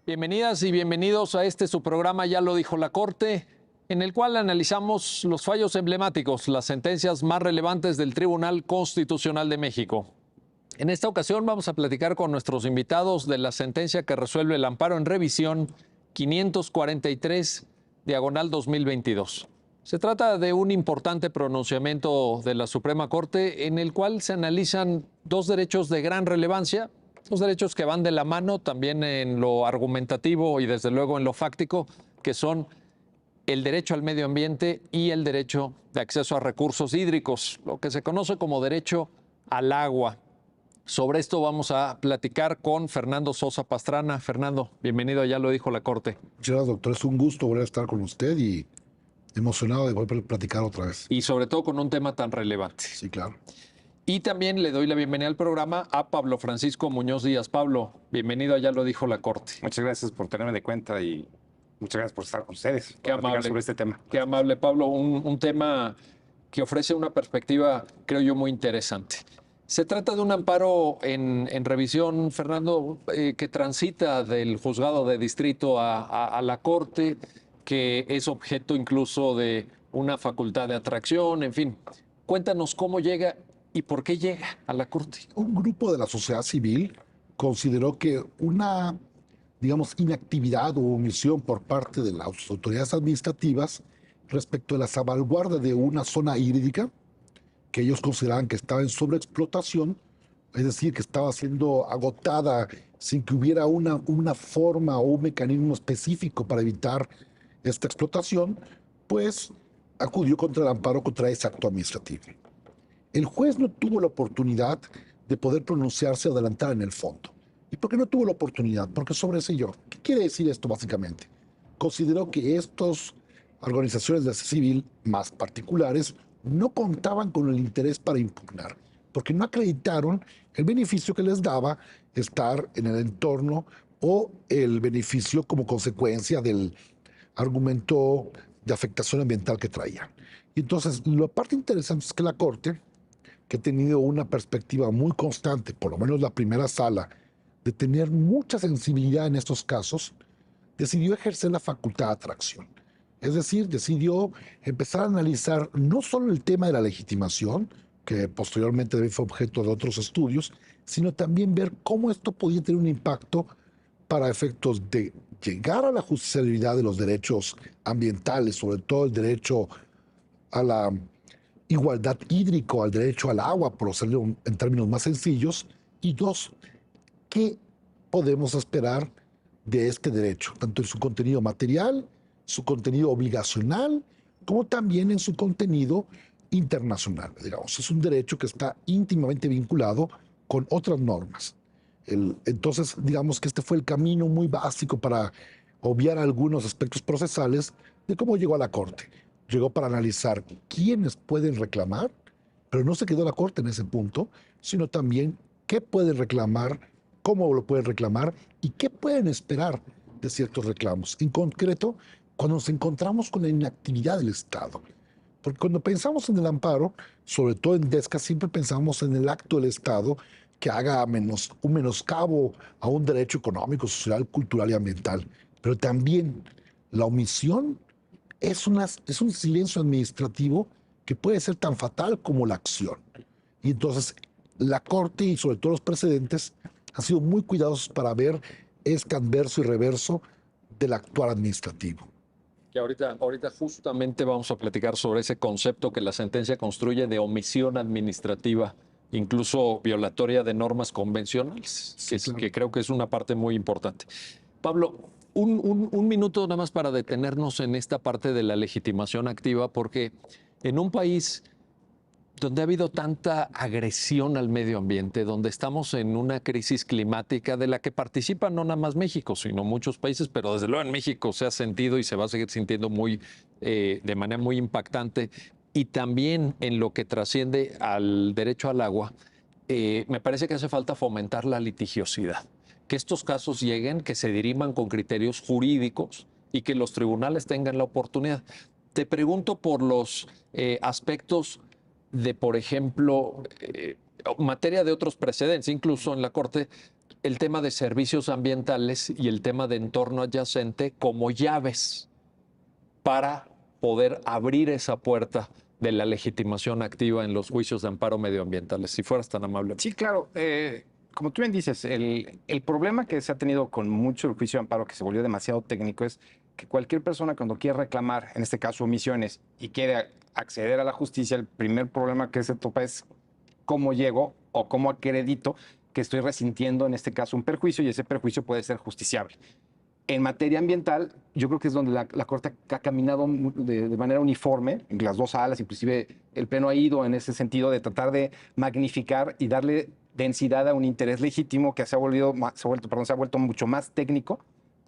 Bienvenidas y bienvenidos a su programa Ya lo dijo la Corte, en el cual analizamos los fallos emblemáticos, las sentencias más relevantes del Tribunal Constitucional de México. En esta ocasión vamos a platicar con nuestros invitados de la sentencia que resuelve el amparo en revisión 543, diagonal 2022. Se trata de un importante pronunciamiento de la Suprema Corte en el cual se analizan dos derechos de gran relevancia, dos derechos que van de la mano también en lo argumentativo y desde luego en lo fáctico, que son el derecho al medio ambiente y el derecho de acceso a recursos hídricos, lo que se conoce como derecho al agua. Sobre esto vamos a platicar con Fernando Sosa Pastrana. Fernando, bienvenido a Ya lo dijo la Corte. Muchas gracias, doctor. Es un gusto volver a estar con usted y emocionado de volver a platicar otra vez. Y sobre todo con un tema tan relevante. Sí, claro. Y también le doy la bienvenida al programa a Pablo Francisco Muñoz Díaz. Pablo, bienvenido a Ya lo dijo la Corte. Muchas gracias por tenerme de cuenta y muchas gracias por estar con ustedes. Qué amable sobre este tema. Qué amable, Pablo. Un tema que ofrece una perspectiva, creo yo, muy interesante. Se trata de un amparo en revisión, Fernando, que transita del juzgado de distrito a la Corte, que es objeto incluso de una facultad de atracción, en fin. Cuéntanos cómo llega y por qué llega a la Corte. Un grupo de la sociedad civil consideró que una, digamos, inactividad o omisión por parte de las autoridades administrativas respecto a la salvaguarda de una zona hídrica que ellos consideraban que estaba en sobreexplotación, es decir, que estaba siendo agotada sin que hubiera una forma o un mecanismo específico para evitar esta explotación, pues acudió contra el amparo contra ese acto administrativo. El juez no tuvo la oportunidad de poder pronunciarse o adelantar en el fondo. ¿Y por qué no tuvo la oportunidad? Porque sobreseyó. ¿Qué quiere decir esto básicamente? Consideró que estas organizaciones de la sociedad civil más particulares no contaban con el interés para impugnar, porque no acreditaron el beneficio que les daba estar en el entorno o el beneficio como consecuencia del argumento de afectación ambiental que traían. Y entonces, la parte interesante es que la Corte, que ha tenido una perspectiva muy constante, por lo menos la primera sala, de tener mucha sensibilidad en estos casos, decidió ejercer la facultad de atracción. Es decir, decidió empezar a analizar no solo el tema de la legitimación, que posteriormente fue objeto de otros estudios, sino también ver cómo esto podía tener un impacto para efectos de llegar a la justiciabilidad de los derechos ambientales, sobre todo el derecho a la igualdad hídrica, al derecho al agua, por hacerlo en términos más sencillos, y dos, ¿qué podemos esperar de este derecho, tanto en su contenido material, su contenido obligacional, como también en su contenido internacional? Digamos, es un derecho que está íntimamente vinculado con otras normas. Entonces, digamos que este fue el camino muy básico para obviar algunos aspectos procesales de cómo llegó a la Corte. Llegó para analizar quiénes pueden reclamar, pero no se quedó la Corte en ese punto, sino también qué pueden reclamar, cómo lo pueden reclamar y qué pueden esperar de ciertos reclamos. En concreto, cuando nos encontramos con la inactividad del Estado. Porque cuando pensamos en el amparo, sobre todo en DESCA, siempre pensamos en el acto del Estado que haga un menoscabo a un derecho económico, social, cultural y ambiental. Pero también la omisión es un silencio administrativo que puede ser tan fatal como la acción. Y entonces la Corte y sobre todo los precedentes han sido muy cuidadosos para ver este adverso y reverso del actuar administrativo. Que ahorita justamente vamos a platicar sobre ese concepto que la sentencia construye de omisión administrativa, incluso violatoria de normas convencionales, Sí, claro. que creo que es una parte muy importante. Pablo, un minuto nada más para detenernos en esta parte de la legitimación activa, porque en un país donde ha habido tanta agresión al medio ambiente, donde estamos en una crisis climática de la que participa no nada más México, sino muchos países, pero desde luego en México se ha sentido y se va a seguir sintiendo de manera muy impactante, y también en lo que trasciende al derecho al agua, me parece que hace falta fomentar la litigiosidad, que estos casos lleguen, que se diriman con criterios jurídicos y que los tribunales tengan la oportunidad. Te pregunto por los aspectos de, por ejemplo, materia de otros precedentes, incluso en la Corte, el tema de servicios ambientales y el tema de entorno adyacente como llaves para poder abrir esa puerta de la legitimación activa en los juicios de amparo medioambientales, si fueras tan amable. Sí, claro. Como tú bien dices, el problema que se ha tenido con mucho el juicio de amparo, que se volvió demasiado técnico, es que cualquier persona cuando quiere reclamar, en este caso omisiones, y quiere acceder a la justicia, el primer problema que se topa es cómo llego o cómo acredito que estoy resintiendo, en este caso, un perjuicio, y ese perjuicio puede ser justiciable. En materia ambiental, yo creo que es donde la Corte ha caminado de manera uniforme, en las dos salas, inclusive el Pleno ha ido en ese sentido de tratar de magnificar y darle densidad a un interés legítimo que se ha vuelto mucho más técnico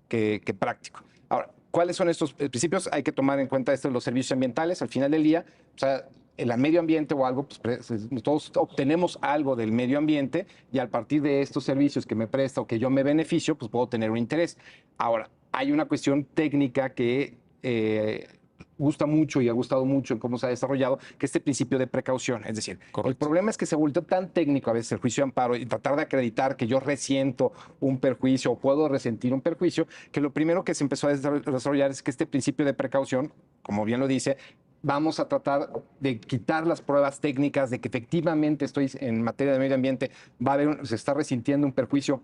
que práctico. Ahora, ¿cuáles son estos principios? Hay que tomar en cuenta los servicios ambientales. Al final del día, o sea, el medio ambiente o algo, pues todos obtenemos algo del medio ambiente y a partir de estos servicios que me presta o que yo me beneficio, pues puedo tener un interés. Ahora, hay una cuestión técnica que gusta mucho y ha gustado mucho en cómo se ha desarrollado, que es este principio de precaución. Es decir, Correcto. El problema es que se volvió tan técnico a veces el juicio de amparo y tratar de acreditar que yo resiento un perjuicio o puedo resentir un perjuicio, que lo primero que se empezó a desarrollar es que este principio de precaución, como bien lo dice, vamos a tratar de quitar las pruebas técnicas de que efectivamente estoy en materia de medio ambiente, se está resintiendo un perjuicio,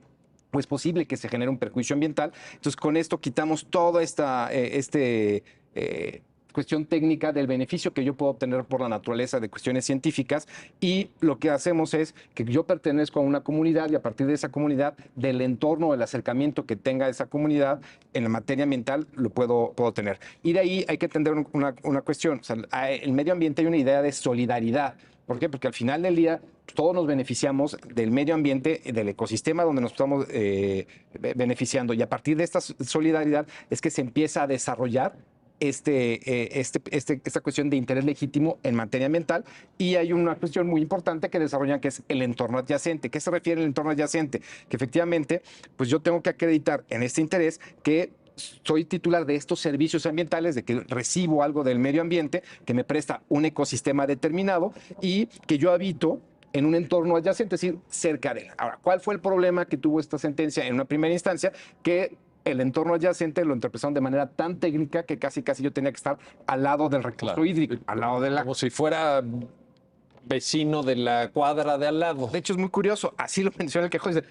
o es posible que se genere un perjuicio ambiental. Entonces, con esto quitamos toda esta cuestión técnica del beneficio que yo puedo obtener por la naturaleza de cuestiones científicas, y lo que hacemos es que yo pertenezco a una comunidad y a partir de esa comunidad, del entorno, del acercamiento que tenga esa comunidad en la materia ambiental, lo puedo tener. Y de ahí hay que entender una cuestión. O sea, en el medio ambiente hay una idea de solidaridad. ¿Por qué? Porque al final del día todos nos beneficiamos del medio ambiente, del ecosistema donde nos estamos beneficiando, y a partir de esta solidaridad es que se empieza a desarrollar esta cuestión de interés legítimo en materia ambiental. Y hay una cuestión muy importante que desarrollan, que es el entorno adyacente. ¿Qué se refiere al entorno adyacente? Que efectivamente, pues yo tengo que acreditar en este interés que soy titular de estos servicios ambientales, de que recibo algo del medio ambiente, que me presta un ecosistema determinado y que yo habito en un entorno adyacente, es decir, cerca de él. Ahora, ¿cuál fue el problema que tuvo esta sentencia en una primera instancia? Que el entorno adyacente lo interpretaron de manera tan técnica que casi yo tenía que estar al lado del recurso hídrico, al lado de la... Como si fuera vecino de la cuadra de al lado. De hecho, es muy curioso, así lo menciona el quejoso, dice,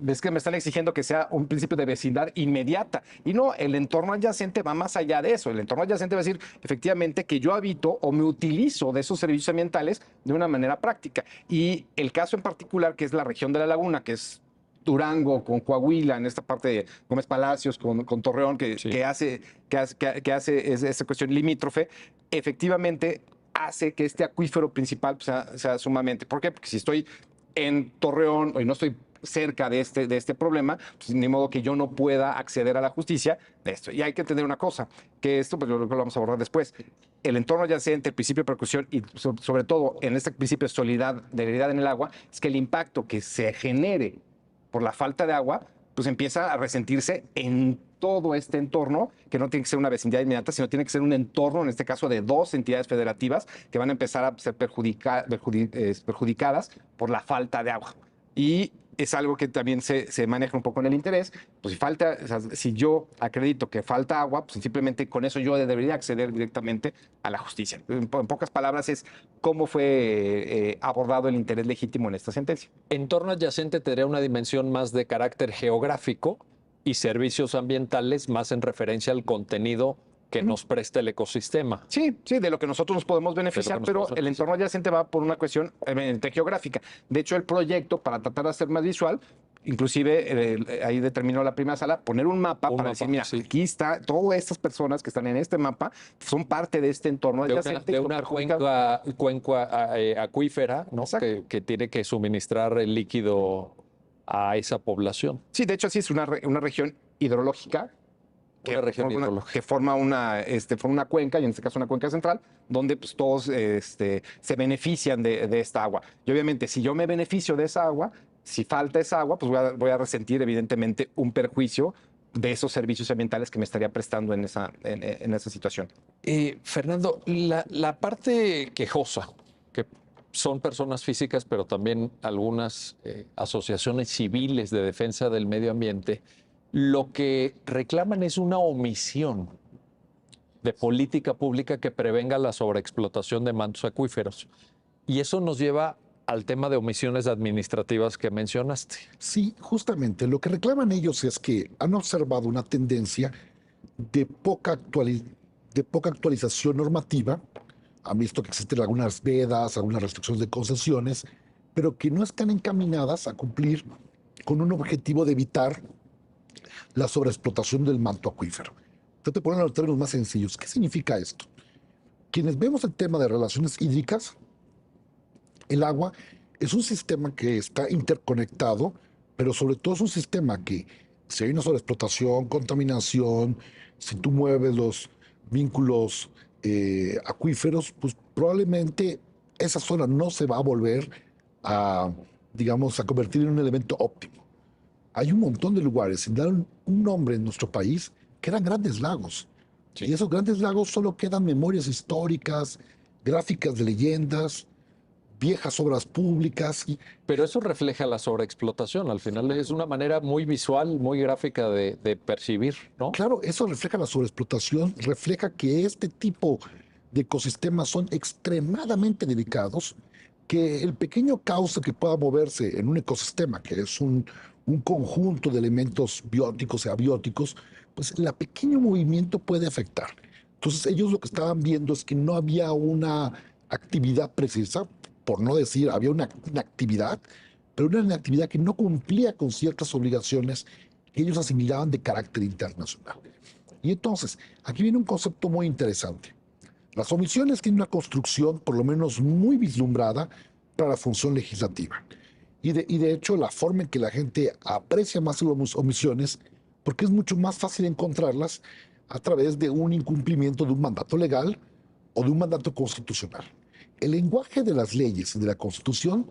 es que me están exigiendo que sea un principio de vecindad inmediata. Y no, el entorno adyacente va más allá de eso. El entorno adyacente va a decir, efectivamente, que yo habito o me utilizo de esos servicios ambientales de una manera práctica. Y el caso en particular, que es la región de la Laguna, que es Durango, con Coahuila, en esta parte de Gómez Palacios, con Torreón, Sí. que hace esa cuestión limítrofe, efectivamente hace que este acuífero principal sea sumamente. ¿Por qué? Porque si estoy en Torreón y no estoy cerca de este problema, pues ni modo que yo no pueda acceder a la justicia de esto. Y hay que entender una cosa, que esto pues, lo vamos a abordar después. El entorno adyacente, el principio de precaución y sobre todo en este principio de solidaridad en el agua, es que el impacto que se genere por la falta de agua, pues empieza a resentirse en todo este entorno, que no tiene que ser una vecindad inmediata, sino tiene que ser un entorno, en este caso, de dos entidades federativas que van a empezar a ser perjudicadas por la falta de agua. Y es algo que también se maneja un poco en el interés. Pues si yo acredito que falta agua, pues simplemente con eso yo debería acceder directamente a la justicia. En pocas palabras es cómo fue abordado el interés legítimo en esta sentencia. Entorno adyacente tendría una dimensión más de carácter geográfico y servicios ambientales más en referencia al contenido que nos presta el ecosistema. Sí, de lo que nosotros nos podemos beneficiar, pero el entorno adyacente va por una cuestión geográfica. De hecho, el proyecto, para tratar de hacer más visual, inclusive ahí determinó la primera sala, poner un mapa para decir, mira, sí. aquí está, todas estas personas que están en este mapa son parte de este entorno adyacente. De una cuenca acuífera, ¿no? Que tiene que suministrar el líquido a esa población. Sí, de hecho, sí es una región hidrológica que forma una cuenca, y en este caso una cuenca central, donde pues, todos se benefician de esta agua. Y obviamente, si yo me beneficio de esa agua, si falta esa agua, pues voy a resentir evidentemente un perjuicio de esos servicios ambientales que me estaría prestando en esa situación. Fernando, la parte quejosa, que son personas físicas, pero también algunas asociaciones civiles de defensa del medio ambiente, lo que reclaman es una omisión de política pública que prevenga la sobreexplotación de mantos acuíferos. Y eso nos lleva al tema de omisiones administrativas que mencionaste. Sí, justamente lo que reclaman ellos es que han observado una tendencia de de poca actualización normativa. Han visto que existen algunas vedas, algunas restricciones de concesiones, pero que no están encaminadas a cumplir con un objetivo de evitar la sobreexplotación del manto acuífero. Te ponen los términos más sencillos. ¿Qué significa esto? Quienes vemos el tema de relaciones hídricas, el agua es un sistema que está interconectado, pero sobre todo es un sistema que si hay una sobreexplotación, contaminación, si tú mueves los vínculos acuíferos, pues probablemente esa zona no se va a volver a, digamos, a convertir en un elemento óptimo. Hay un montón de lugares, sin dar un nombre en nuestro país, que eran grandes lagos. Sí. Y esos grandes lagos solo quedan memorias históricas, gráficas de leyendas, viejas obras públicas. Pero eso refleja la sobreexplotación. Al final es una manera muy visual, muy gráfica de percibir, ¿no? Claro, eso refleja la sobreexplotación, refleja que este tipo de ecosistemas son extremadamente delicados, que el pequeño cauce que pueda moverse en un ecosistema, que es un conjunto de elementos bióticos y abióticos, pues el pequeño movimiento puede afectar. Entonces ellos lo que estaban viendo es que no había una actividad precisa, por no decir, había una actividad, pero una actividad que no cumplía con ciertas obligaciones que ellos asimilaban de carácter internacional. Y entonces, aquí viene un concepto muy interesante. Las omisiones tienen una construcción, por lo menos muy vislumbrada, para la función legislativa. Y de hecho, la forma en que la gente aprecia más las omisiones, porque es mucho más fácil encontrarlas a través de un incumplimiento de un mandato legal o de un mandato constitucional. El lenguaje de las leyes y de la Constitución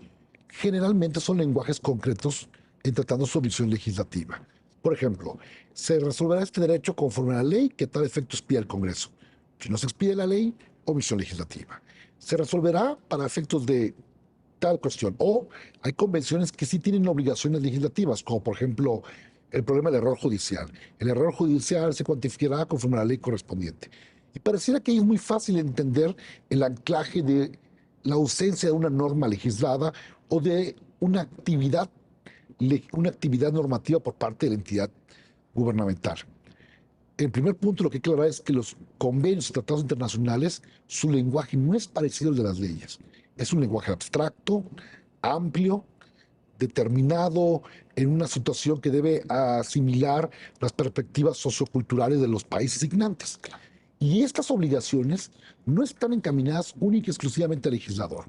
generalmente son lenguajes concretos en tratando su omisión legislativa. Por ejemplo, se resolverá este derecho conforme a la ley que tal efecto expida el Congreso. Si no se expide la ley, omisión legislativa. Se resolverá para efectos de tal cuestión. O hay convenciones que sí tienen obligaciones legislativas, como por ejemplo el problema del error judicial. El error judicial se cuantificará conforme a la ley correspondiente. Y pareciera que es muy fácil entender el anclaje de la ausencia de una norma legislada o de una actividad normativa por parte de la entidad gubernamental. El primer punto, lo que hay que aclarar es que los convenios y tratados internacionales, su lenguaje no es parecido al de las leyes. Es un lenguaje abstracto, amplio, determinado en una situación que debe asimilar las perspectivas socioculturales de los países signantes. Y estas obligaciones no están encaminadas única y exclusivamente al legislador.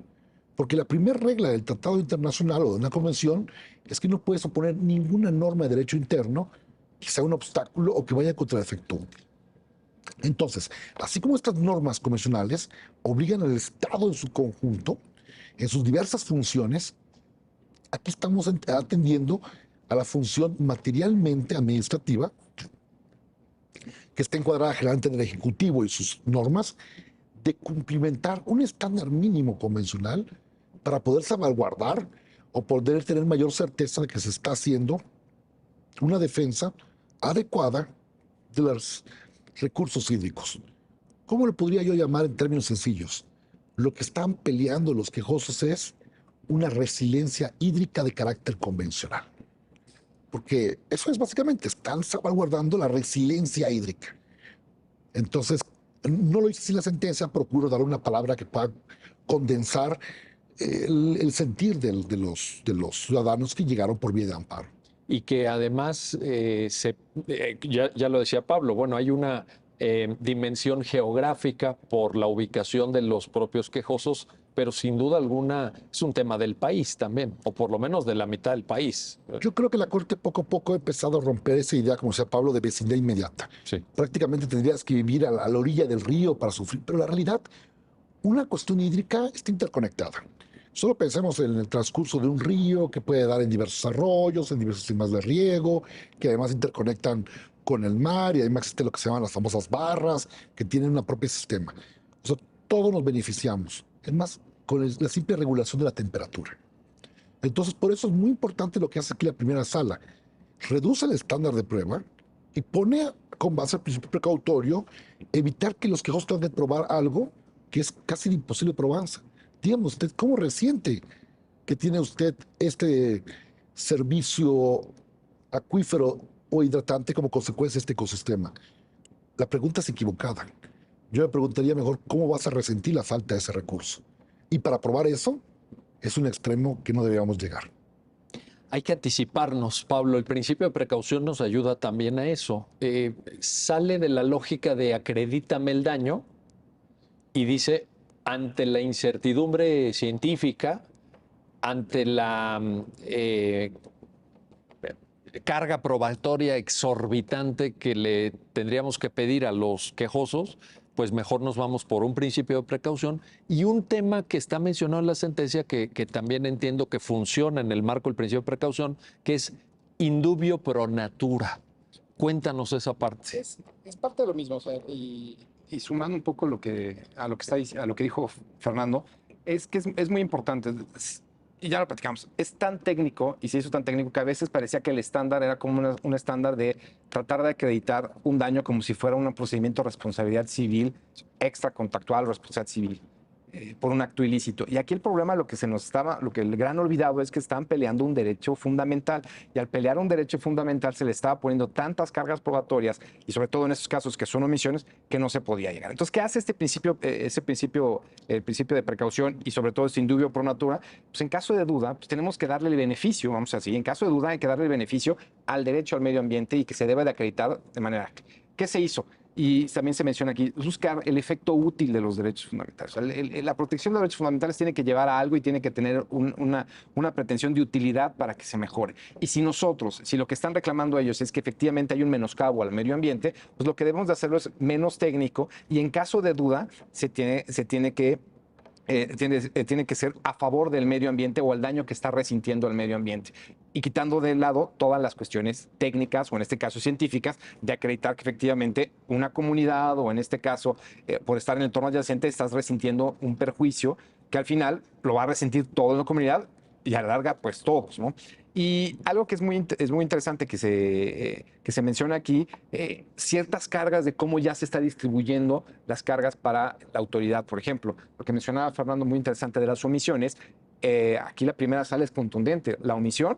Porque la primera regla del tratado internacional o de una convención es que no puedes oponer ninguna norma de derecho interno que sea un obstáculo o que vaya contra el efecto útil. Entonces, así como estas normas convencionales obligan al Estado en su conjunto, en sus diversas funciones, aquí estamos atendiendo a la función materialmente administrativa, que está encuadrada generalmente en el Ejecutivo y sus normas, de cumplimentar un estándar mínimo convencional para poder salvaguardar o poder tener mayor certeza de que se está haciendo una defensa adecuada de los recursos hídricos. ¿Cómo lo podría yo llamar en términos sencillos? Lo que están peleando los quejosos es una resiliencia hídrica de carácter convencional. Porque eso es básicamente, están salvaguardando la resiliencia hídrica. Entonces, no lo hice sin la sentencia, procuro dar una palabra que pueda condensar el sentir de los ciudadanos que llegaron por vía de amparo. Y que además, ya lo decía Pablo, bueno, hay una dimensión geográfica por la ubicación de los propios quejosos, pero sin duda alguna es un tema del país también, o por lo menos de la mitad del país. Yo creo que la Corte poco a poco ha empezado a romper esa idea, como decía Pablo, de vecindad inmediata. Sí. Prácticamente tendrías que vivir a la orilla del río para sufrir, pero la realidad, una cuestión hídrica está interconectada. Solo pensemos en el transcurso de un río que puede dar en diversos arroyos, en diversos sistemas de riego, que además interconectan con el mar y además existe lo que se llaman las famosas barras, que tienen un propio sistema. O sea, todos nos beneficiamos. Es más, con la simple regulación de la temperatura. Entonces, por eso es muy importante lo que hace aquí la primera sala. Reduce el estándar de prueba y pone, con base al principio precautorio, evitar que los quejosos tengan que probar algo que es casi imposible de probanza. Dígame usted, ¿cómo resiente que tiene usted este servicio acuífero o hidratante como consecuencia de este ecosistema? La pregunta es equivocada. Yo me preguntaría mejor cómo vas a resentir la falta de ese recurso. Y para probar eso, es un extremo que no deberíamos llegar. Hay que anticiparnos, Pablo. El principio de precaución nos ayuda también a eso. Sale de la lógica de acredítame el daño y dice, ante la incertidumbre científica, ante la carga probatoria exorbitante que le tendríamos que pedir a los quejosos, pues mejor nos vamos por un principio de precaución y un tema que está mencionado en la sentencia que también entiendo que funciona en el marco del principio de precaución, que es indubio pro natura. Cuéntanos esa parte. Es parte de lo mismo, o sea, y sumando un poco a lo que dijo Fernando, es que es muy importante. Y ya lo platicamos, es tan técnico y se hizo tan técnico que a veces parecía que el estándar era como un estándar de tratar de acreditar un daño como si fuera un procedimiento de responsabilidad civil extracontractual, responsabilidad civil por un acto ilícito. Y aquí el problema, lo que el gran olvidado es que están peleando un derecho fundamental y al pelear un derecho fundamental se le estaba poniendo tantas cargas probatorias y sobre todo en estos casos que son omisiones que no se podía llegar. Entonces, ¿qué hace el principio de precaución y sobre todo este indubio pro natura? Pues en caso de duda, pues tenemos que darle el beneficio, vamos a decir, en caso de duda hay que darle el beneficio al derecho al medio ambiente y que se debe de acreditar de manera. ¿Qué se hizo? Y también se menciona aquí, buscar el efecto útil de los derechos fundamentales. O sea, la protección de los derechos fundamentales tiene que llevar a algo y tiene que tener una pretensión de utilidad para que se mejore. Y si lo que están reclamando ellos es que efectivamente hay un menoscabo al medio ambiente, pues lo que debemos de hacerlo es menos técnico y en caso de duda tiene que ser a favor del medio ambiente o el daño que está resintiendo el medio ambiente y quitando de lado todas las cuestiones técnicas o en este caso científicas de acreditar que efectivamente una comunidad o en este caso por estar en el entorno adyacente estás resintiendo un perjuicio que al final lo va a resentir toda la comunidad y a la larga pues todos, ¿no? Y algo que es muy interesante que se menciona aquí, ciertas cargas de cómo ya se está distribuyendo las cargas para la autoridad, por ejemplo. Lo que mencionaba Fernando, muy interesante de las omisiones, aquí la primera sala es contundente. La omisión,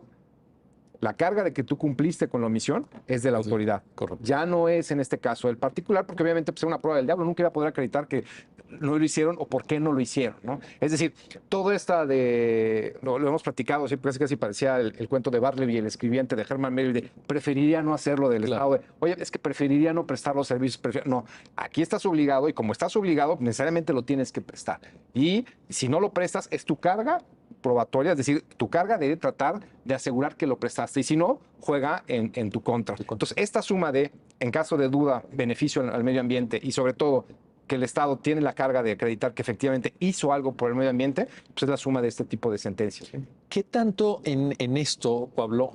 la carga de que tú cumpliste con la omisión es de la autoridad. Correcto. Ya no es en este caso el particular, porque obviamente pues, es una prueba del diablo, nunca iba a poder acreditar que no lo hicieron o por qué no lo hicieron, ¿no? Es decir, todo lo hemos platicado, siempre casi parecía el cuento de Bartleby, el escribiente de Herman Melville, de preferiría no hacerlo del Claro. Estado. Oye, es que preferiría no prestar los servicios. No, aquí estás obligado y como estás obligado, necesariamente lo tienes que prestar. Y si no lo prestas, es tu carga probatoria, es decir, tu carga debe tratar de asegurar que lo prestaste y si no, juega en tu contra. Entonces, esta suma de, en caso de duda, beneficio al medio ambiente y sobre todo que el Estado tiene la carga de acreditar que efectivamente hizo algo por el medio ambiente, pues es la suma de este tipo de sentencias. ¿Qué tanto en esto, Pablo,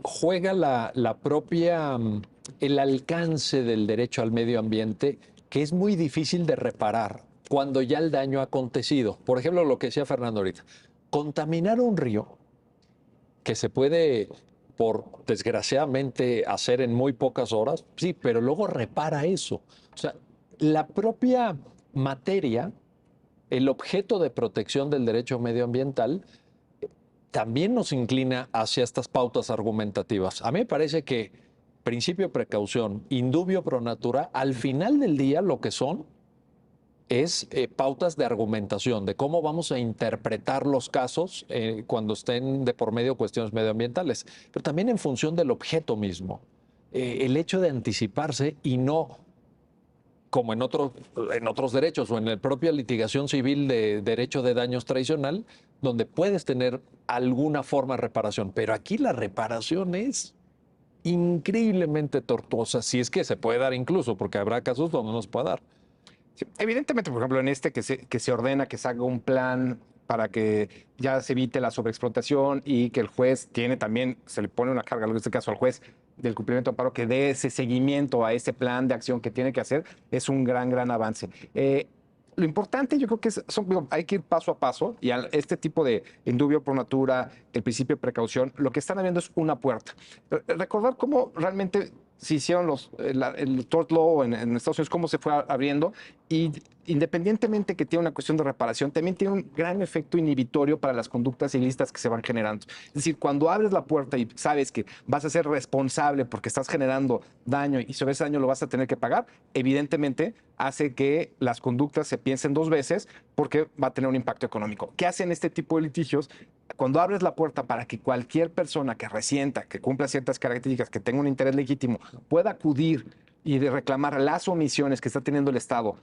juega la propia, el alcance del derecho al medio ambiente, que es muy difícil de reparar cuando ya el daño ha acontecido? Por ejemplo, lo que decía Fernando ahorita, contaminar un río, que se puede, desgraciadamente, hacer en muy pocas horas, sí, pero luego repara eso. O sea, la propia materia, el objeto de protección del derecho medioambiental, también nos inclina hacia estas pautas argumentativas. A mí me parece que principio de precaución, indubio pro natura, al final del día lo que son es pautas de argumentación, de cómo vamos a interpretar los casos cuando estén de por medio cuestiones medioambientales, pero también en función del objeto mismo. El hecho de anticiparse y no, como en otros derechos o en la propia litigación civil de derecho de daños tradicional, donde puedes tener alguna forma de reparación, pero aquí la reparación es increíblemente tortuosa, si es que se puede dar incluso, porque habrá casos donde no se puede dar. Sí, evidentemente, por ejemplo, en este que se ordena que se haga un plan para que ya se evite la sobreexplotación y que el juez se le pone una carga, en este caso al juez del cumplimiento de amparo, que dé ese seguimiento a ese plan de acción que tiene que hacer, es un gran avance. lo importante yo creo que hay que ir paso a paso y este tipo de indubio pro natura, el principio de precaución, lo que están abriendo es una puerta. Recordar cómo realmente se hicieron el tort law en Estados Unidos, cómo se fue abriendo, y independientemente que tiene una cuestión de reparación, también tiene un gran efecto inhibitorio para las conductas ilícitas que se van generando. Es decir, cuando abres la puerta y sabes que vas a ser responsable porque estás generando daño y sobre ese daño lo vas a tener que pagar, evidentemente hace que las conductas se piensen dos veces porque va a tener un impacto económico. ¿Qué hacen este tipo de litigios? Cuando abres la puerta para que cualquier persona que resienta, que cumpla ciertas características, que tenga un interés legítimo, pueda acudir y reclamar las omisiones que está teniendo el Estado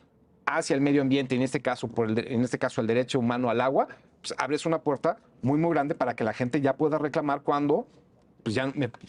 hacia el medio ambiente, en este caso, el derecho humano al agua, pues abres una puerta muy, muy grande para que la gente ya pueda reclamar cuando pues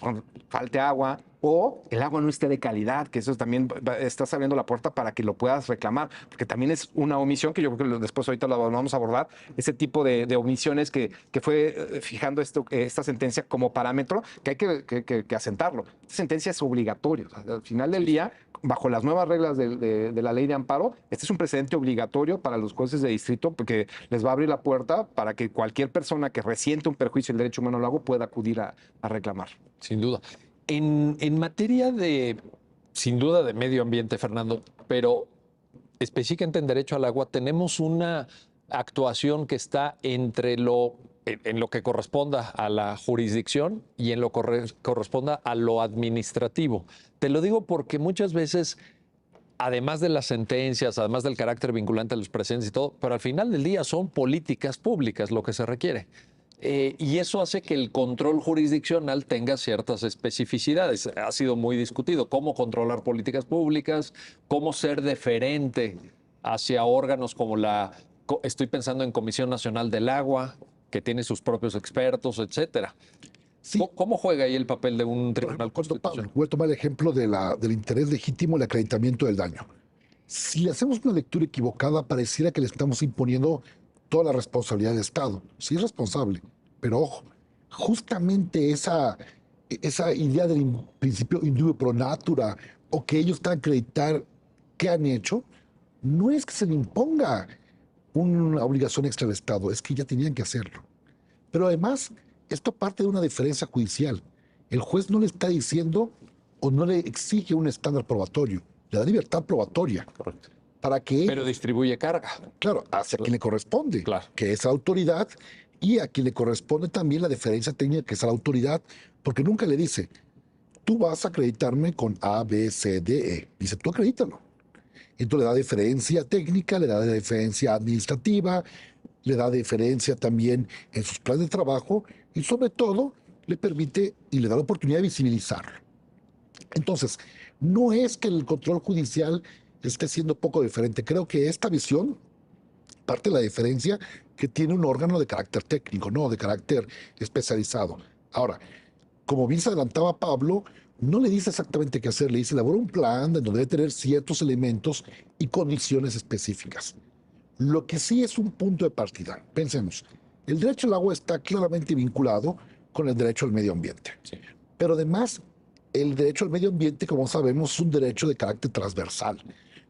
cuando falte agua o el agua no esté de calidad, que eso también estás abriendo la puerta para que lo puedas reclamar, porque también es una omisión que yo creo que después ahorita lo vamos a abordar, ese tipo de omisiones que fue fijando esta sentencia como parámetro, que hay que asentarlo. Esta sentencia es obligatoria. O sea, al final del día, bajo las nuevas reglas de la ley de amparo, este es un precedente obligatorio para los jueces de distrito porque les va a abrir la puerta para que cualquier persona que resiente un perjuicio del derecho humano al agua pueda acudir a reclamar. Sin duda. En materia sin duda, de medio ambiente, Fernando, pero específicamente en derecho al agua, tenemos una actuación que está en lo que corresponda a la jurisdicción y en lo que corresponda a lo administrativo. Te lo digo porque muchas veces, además de las sentencias, además del carácter vinculante a los presentes y todo, pero al final del día son políticas públicas lo que se requiere. Y eso hace que el control jurisdiccional tenga ciertas especificidades. Ha sido muy discutido cómo controlar políticas públicas, cómo ser deferente hacia órganos como estoy pensando en Comisión Nacional del Agua, que tiene sus propios expertos, etcétera. Sí. ¿Cómo juega ahí el papel de un tribunal constitucional? Voy a tomar el ejemplo del interés legítimo, el acreditamiento del daño. Si le hacemos una lectura equivocada, pareciera que le estamos imponiendo toda la responsabilidad del Estado. Sí es responsable, pero ojo, justamente esa idea del principio indubio pro natura o que ellos están a acreditar qué han hecho, no es que se le imponga una obligación extra del Estado, es que ya tenían que hacerlo. Pero además, esto parte de una diferencia judicial. El juez no le está diciendo o no le exige un estándar probatorio, le da libertad probatoria. Correcto. Para que Pero distribuye carga. Claro, hacia quien le corresponde, claro, que es la autoridad, y a quien le corresponde también la deferencia técnica, que es la autoridad, porque nunca le dice, tú vas a acreditarme con A, B, C, D, E. Dice, tú acredítalo. Entonces le da deferencia técnica, le da deferencia administrativa, le da deferencia también en sus planes de trabajo y sobre todo le permite y le da la oportunidad de visibilizarlo. Entonces, no es que el control judicial esté siendo poco diferente. Creo que esta visión parte de la diferencia que tiene un órgano de carácter técnico, no de carácter especializado. Ahora, como bien se adelantaba Pablo, no le dice exactamente qué hacer, le dice elabora un plan donde debe tener ciertos elementos y condiciones específicas. Lo que sí es un punto de partida. Pensemos, el derecho al agua está claramente vinculado con el derecho al medio ambiente. sí. Pero además, el derecho al medio ambiente, como sabemos, es un derecho de carácter transversal.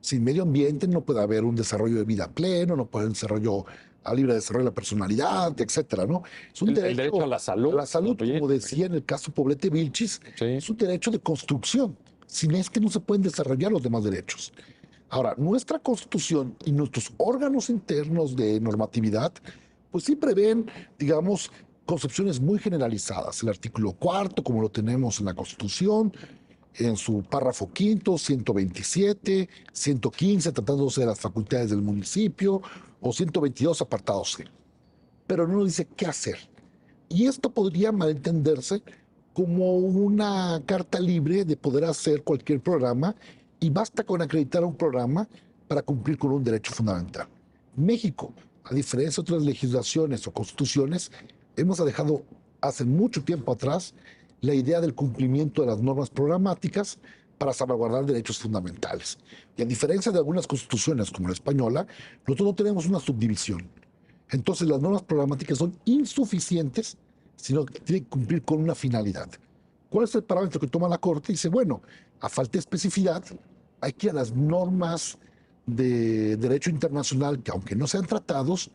Sin medio ambiente no puede haber un desarrollo de vida pleno, no puede haber un desarrollo a libre desarrollo de la personalidad, etcétera, ¿no? Es un El derecho a la salud. A la salud, como decía en el caso Poblete Vilchis, Sí. es un derecho de construcción. Sin este no se pueden desarrollar los demás derechos. Ahora, nuestra Constitución y nuestros órganos internos de normatividad, pues sí prevén, digamos, concepciones muy generalizadas. El artículo 4, como lo tenemos en la Constitución, en su párrafo quinto, 127, 115, tratándose de las facultades del municipio, o 122, apartado C. Pero no dice qué hacer. Y esto podría malentenderse como una carta libre de poder hacer cualquier programa y basta con acreditar un programa para cumplir con un derecho fundamental. México, a diferencia de otras legislaciones o constituciones, hemos dejado hace mucho tiempo atrás la idea del cumplimiento de las normas programáticas para salvaguardar derechos fundamentales. Y a diferencia de algunas constituciones como la española, nosotros no tenemos una subdivisión. Entonces las normas programáticas son insuficientes, sino que tienen que cumplir con una finalidad. ¿Cuál es el parámetro que toma la Corte? Dice, bueno, a falta de especificidad, hay que ir a las normas de derecho internacional que, aunque no sean tratados,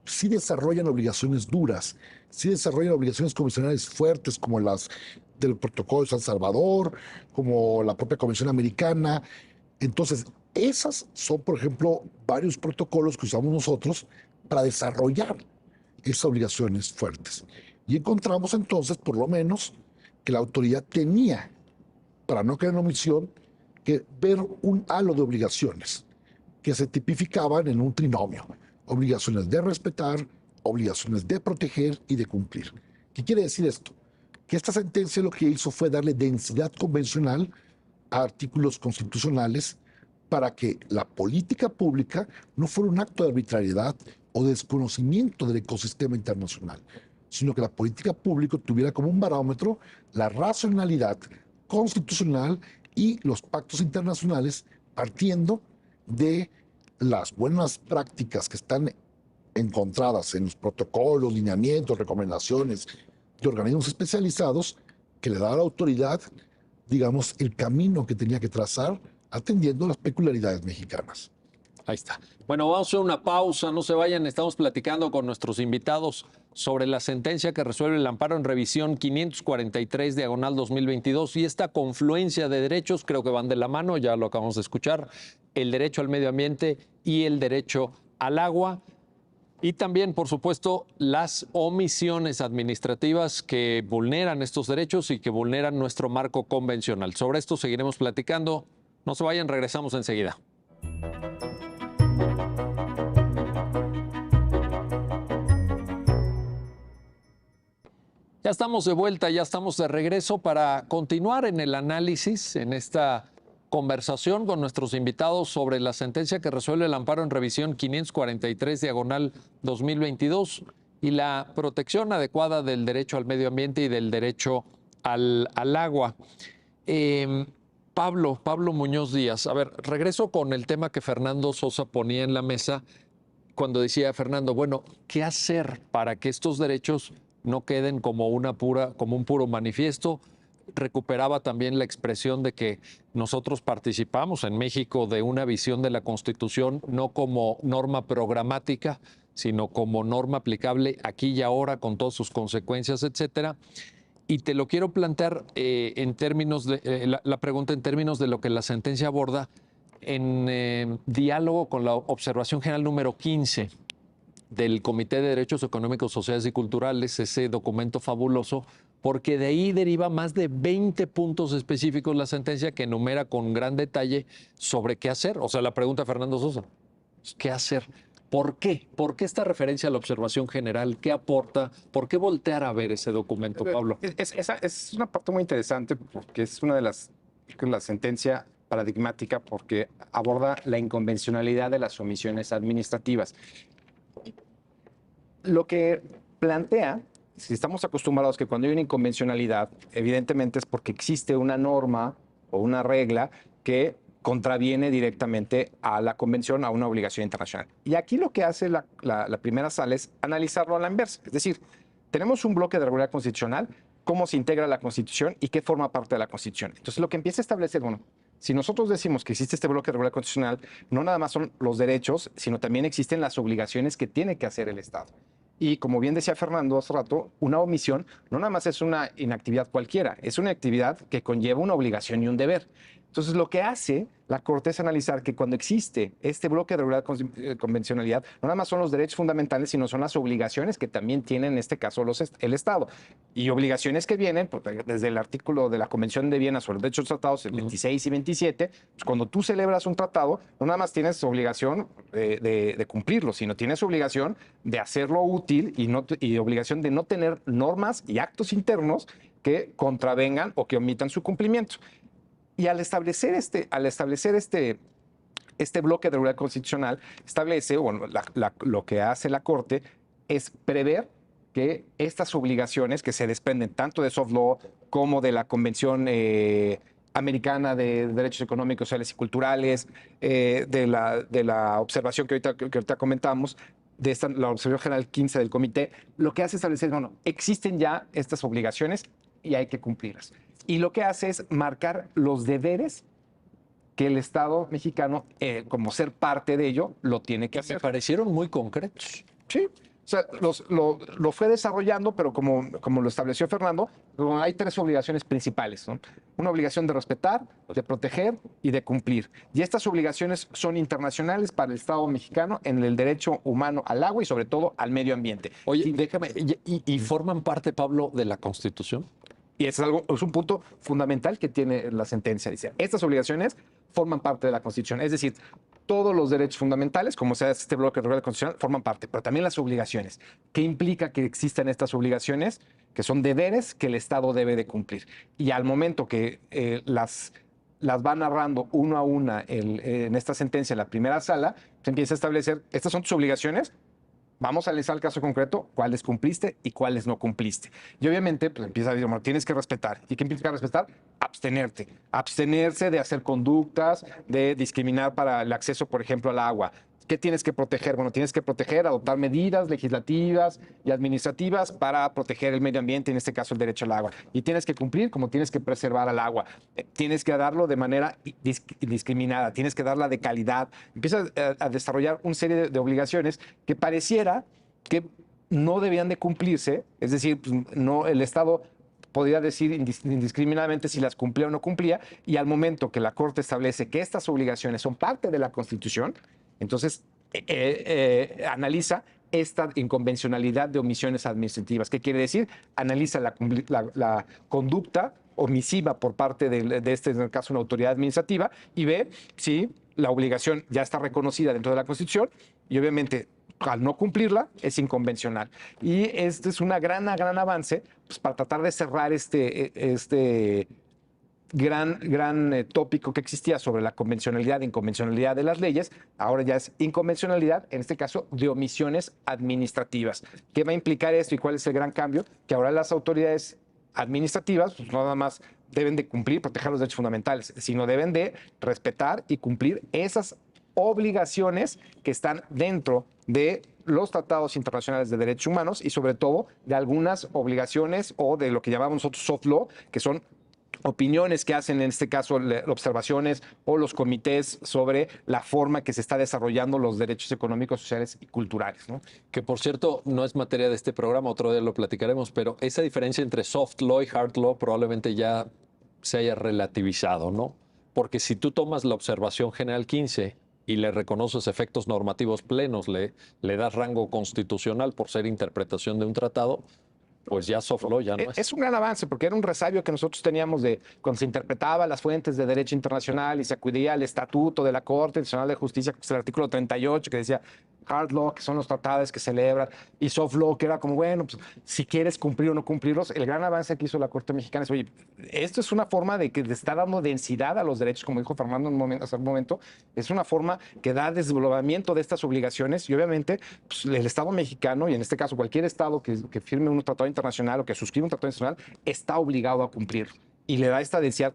sí desarrollan obligaciones duras, sí desarrollan obligaciones convencionales fuertes como las del Protocolo de San Salvador, como la propia Convención Americana. Entonces, esas son, por ejemplo, varios protocolos que usamos nosotros para desarrollar esas obligaciones fuertes. Y encontramos entonces, por lo menos, que la autoridad tenía, para no caer en omisión, que ver un halo de obligaciones que se tipificaban en un trinomio. Obligaciones de respetar, obligaciones de proteger y de cumplir. ¿Qué quiere decir esto? Que esta sentencia lo que hizo fue darle densidad convencional a artículos constitucionales para que la política pública no fuera un acto de arbitrariedad o de desconocimiento del ecosistema internacional, sino que la política pública tuviera como un barómetro la racionalidad constitucional y los pactos internacionales partiendo de las buenas prácticas que están encontradas en los protocolos, lineamientos, recomendaciones de organismos especializados que le da a la autoridad, digamos, el camino que tenía que trazar atendiendo las peculiaridades mexicanas. Ahí está. Bueno, vamos a hacer una pausa, no se vayan, estamos platicando con nuestros invitados sobre la sentencia que resuelve el amparo en revisión 543 diagonal 2022 y esta confluencia de derechos creo que van de la mano, ya lo acabamos de escuchar, el derecho al medio ambiente y el derecho al agua y también, por supuesto, las omisiones administrativas que vulneran estos derechos y que vulneran nuestro marco convencional. Sobre esto seguiremos platicando, no se vayan, regresamos enseguida. Ya estamos de vuelta, ya estamos de regreso para continuar en el análisis, en esta conversación con nuestros invitados sobre la sentencia que resuelve el amparo en revisión 543 diagonal 2022 y la protección adecuada del derecho al medio ambiente y del derecho al agua. Pablo Muñoz Díaz, a ver, regreso con el tema que Fernando Sosa ponía en la mesa cuando decía Fernando, bueno, ¿qué hacer para que estos derechos no queden como un puro manifiesto? Recuperaba también la expresión de que nosotros participamos en México de una visión de la Constitución no como norma programática, sino como norma aplicable aquí y ahora con todas sus consecuencias, etcétera. Y te lo quiero plantear en términos de la pregunta en términos de lo que la sentencia aborda en diálogo con la observación general número 15 del Comité de Derechos Económicos, Sociales y Culturales, ese documento fabuloso, porque de ahí deriva más de 20 puntos específicos la sentencia que enumera con gran detalle sobre qué hacer. O sea, la pregunta de Fernando Sosa, ¿qué hacer? ¿Por qué? ¿Por qué esta referencia a la observación general? ¿Qué aporta? ¿Por qué voltear a ver ese documento, Pablo? Es una parte muy interesante porque es una de la sentencia paradigmática porque aborda la inconvencionalidad de las omisiones administrativas. Lo que plantea, si estamos acostumbrados que cuando hay una inconvencionalidad, evidentemente es porque existe una norma o una regla que contraviene directamente a la convención, a una obligación internacional. Y aquí lo que hace la primera sala es analizarlo a la inversa. Es decir, tenemos un bloque de regularidad constitucional, cómo se integra la Constitución y qué forma parte de la Constitución. Entonces, lo que empieza a establecer, bueno, si nosotros decimos que existe este bloque de regularidad constitucional, no nada más son los derechos, sino también existen las obligaciones que tiene que hacer el Estado. Y como bien decía Fernando hace rato, una omisión no nada más es una inactividad cualquiera, es una actividad que conlleva una obligación y un deber. Entonces, lo que hace la Corte es analizar que cuando existe este bloque de regularidad convencionalidad, no nada más son los derechos fundamentales, sino son las obligaciones que también tiene en este caso el Estado. Y obligaciones que vienen pues, desde el artículo de la Convención de Viena sobre los derechos tratados, el 26 y 27, pues, cuando tú celebras un tratado, no nada más tienes obligación de cumplirlo, sino tienes obligación de hacerlo útil y obligación de no tener normas y actos internos que contravengan o que omitan su cumplimiento. Y al establecer este bloque de regularidad constitucional, establece, bueno, lo que hace la Corte es prever que estas obligaciones que se desprenden tanto de soft law como de la Convención Americana de Derechos Económicos, Sociales y Culturales, de la observación que ahorita comentamos, la observación general 15 del comité, lo que hace es establecer, bueno, existen ya estas obligaciones y hay que cumplirlas. Y lo que hace es marcar los deberes que el Estado mexicano, como ser parte de ello, lo tiene que Me hacer. parecieron muy concretos. Sí, o sea, lo fue desarrollando, pero como lo estableció Fernando, hay tres obligaciones principales, ¿no? Una obligación de respetar, de proteger y de cumplir. Y estas obligaciones son internacionales para el Estado mexicano en el derecho humano al agua y sobre todo al medio ambiente. Oye, déjame, ¿y forman parte, Pablo, de la Constitución? Y es un punto fundamental que tiene la sentencia. Dice, estas obligaciones forman parte de la Constitución. Es decir, todos los derechos fundamentales, como sea este bloque de regla constitucional, forman parte, pero también las obligaciones. ¿Qué implica que existan estas obligaciones? Que son deberes que el Estado debe de cumplir. Y al momento que las va narrando uno a una en esta sentencia, en la primera sala, se empieza a establecer, estas son tus obligaciones. Vamos a analizar el caso concreto, cuáles cumpliste y cuáles no cumpliste. Y obviamente, pues empieza a decir, bueno, tienes que respetar. ¿Y qué implica respetar? Abstenerte. Abstenerse de hacer conductas, de discriminar para el acceso, por ejemplo, al agua. ¿Qué tienes que proteger? Bueno, tienes que proteger, adoptar medidas legislativas y administrativas para proteger el medio ambiente, en este caso el derecho al agua. Y tienes que cumplir como tienes que preservar al agua. Tienes que darlo de manera indiscriminada, tienes que darla de calidad. Empiezas a desarrollar una serie de obligaciones que pareciera que no debían de cumplirse, es decir, pues, no, el Estado podría decir indiscriminadamente si las cumplía o no cumplía, y al momento que la Corte establece que estas obligaciones son parte de la Constitución, entonces analiza esta inconvencionalidad de omisiones administrativas. ¿Qué quiere decir? Analiza la conducta omisiva por parte de este, en el caso, una autoridad administrativa, y ve si la obligación ya está reconocida dentro de la Constitución, y obviamente al no cumplirla es inconvencional. Y este es un gran avance, pues, para tratar de cerrar este gran tópico que existía sobre la convencionalidad e inconvencionalidad de las leyes. Ahora ya es inconvencionalidad, en este caso, de omisiones administrativas. ¿Qué va a implicar esto y cuál es el gran cambio? Que ahora las autoridades administrativas, pues, no nada más deben de cumplir, proteger los derechos fundamentales, sino deben de respetar y cumplir esas obligaciones que están dentro de los tratados internacionales de derechos humanos y sobre todo de algunas obligaciones o de lo que llamamos nosotros soft law, que son opiniones que hacen, en este caso, observaciones o los comités sobre la forma que se está desarrollando los derechos económicos, sociales y culturales, ¿no? Que, por cierto, no es materia de este programa, otro día lo platicaremos, pero esa diferencia entre soft law y hard law probablemente ya se haya relativizado, ¿no? Porque si tú tomas la observación general 15 y le reconoces efectos normativos plenos, le das rango constitucional por ser interpretación de un tratado, pues ya soft law ya no es. Es un gran avance, porque era un resabio que nosotros teníamos de cuando se interpretaba las fuentes de derecho internacional y se acudía al estatuto de la Corte Nacional de Justicia, que es el artículo 38, que decía hard law, que son los tratados que celebran, y soft law, que era como, bueno, pues si quieres cumplir o no cumplirlos. El gran avance que hizo la Corte Mexicana es, oye, esto es una forma de que le está dando densidad a los derechos, como dijo Fernando hace un momento, es una forma que da desdoblamiento de estas obligaciones, y obviamente pues, el Estado mexicano, y en este caso cualquier Estado que firme un tratado internacional o que suscriba un tratado internacional, está obligado a cumplir. Y le da esta densidad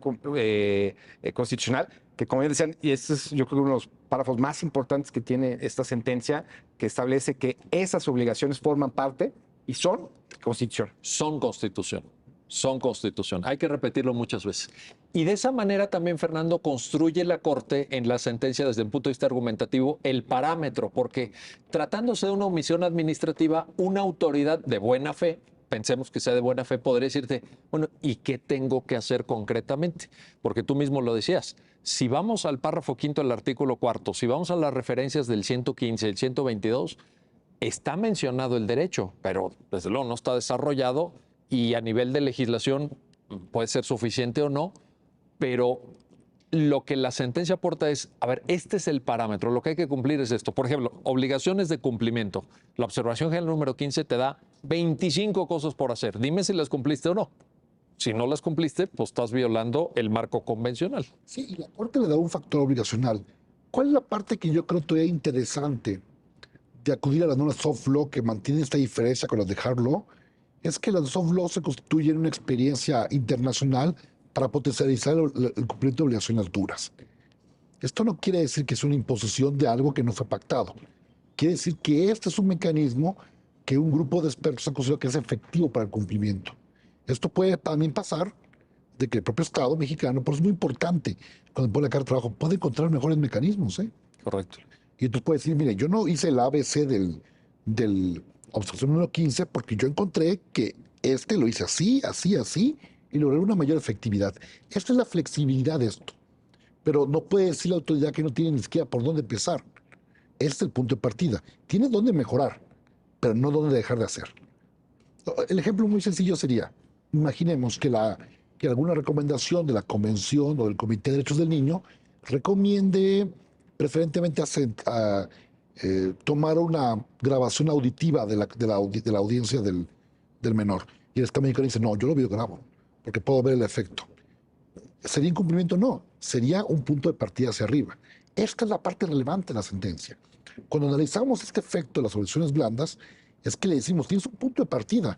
constitucional que, como ya decían, y este es yo creo uno de los párrafos más importantes que tiene esta sentencia, que establece que esas obligaciones forman parte y son Constitución. Son Constitución. Son Constitución. Hay que repetirlo muchas veces. Y de esa manera también, Fernando, construye la Corte en la sentencia desde el punto de vista argumentativo el parámetro, porque tratándose de una omisión administrativa, una autoridad de buena fe, pensemos que sea de buena fe, podría decirte, bueno, ¿y qué tengo que hacer concretamente? Porque tú mismo lo decías, si vamos al párrafo quinto del artículo cuarto, si vamos a las referencias del 115, el 122, está mencionado el derecho, pero desde luego no está desarrollado y a nivel de legislación puede ser suficiente o no, pero lo que la sentencia aporta es, a ver, este es el parámetro, lo que hay que cumplir es esto. Por ejemplo, obligaciones de cumplimiento. La observación general número 15 te da 25 cosas por hacer. Dime si las cumpliste o no. Si no las cumpliste, pues estás violando el marco convencional. Sí, y la Corte le da un factor obligacional. ¿Cuál es la parte que yo creo todavía interesante de acudir a las normas soft law que mantienen esta diferencia con las de hard law? Es que las soft law se constituyen una experiencia internacional para potencializar el cumplimiento de obligaciones duras. Esto no quiere decir que es una imposición de algo que no fue pactado. Quiere decir que este es un mecanismo que un grupo de expertos ha considerado que es efectivo para el cumplimiento. Esto puede también pasar de que el propio Estado mexicano, por eso es muy importante, cuando pone la carta de trabajo, puede encontrar mejores mecanismos, ¿eh? Correcto. Y entonces puede decir, mire, yo no hice el ABC del observación número 15 porque yo encontré que lo hice así, así, así, y logré una mayor efectividad. Esta es la flexibilidad de esto. Pero no puede decir la autoridad que no tiene ni siquiera por dónde empezar. Este es el punto de partida. Tiene dónde mejorar, pero no dónde dejar de hacer. El ejemplo muy sencillo sería, imaginemos que alguna recomendación de la Convención o del Comité de Derechos del Niño recomiende preferentemente tomar una grabación auditiva de la audiencia del menor. Y el Estado mexicano dice, no, yo lo videograbo, porque puedo ver el efecto. ¿Sería incumplimiento? No, sería un punto de partida hacia arriba. Esta es la parte relevante de la sentencia. Cuando analizamos este efecto de las soluciones blandas, es que le decimos, tienes un punto de partida,